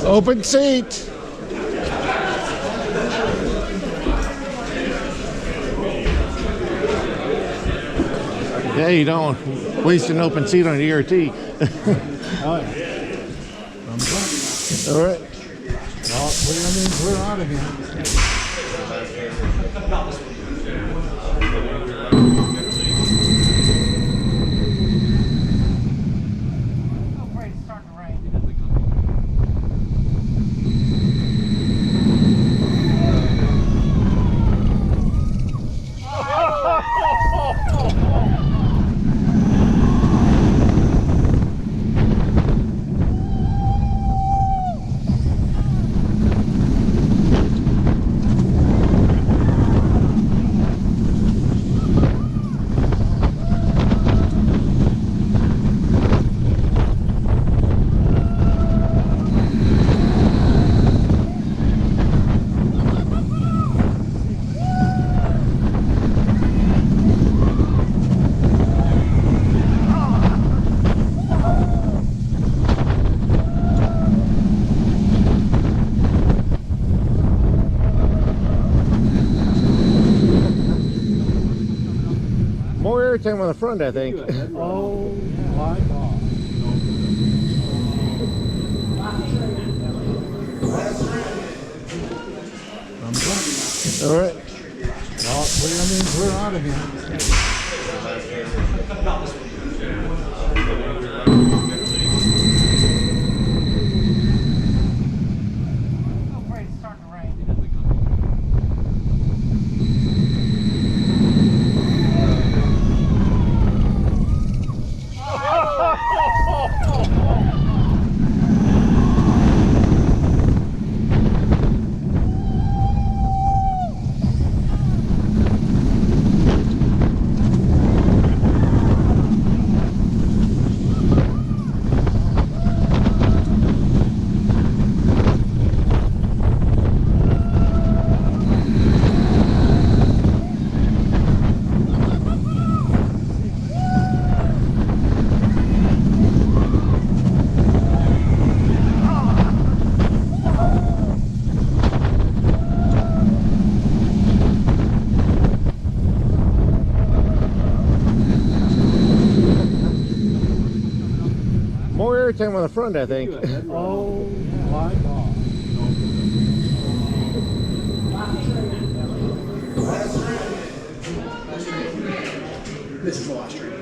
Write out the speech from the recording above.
Open seat. Yeah, you don't waste an open seat on the ERT. Oh, yeah. All right. Well, that means we're on again. Time on the front, I think. Oh my God. All right. Well, that means we're on again. Time on the front, I think. Oh my God. This is the last street.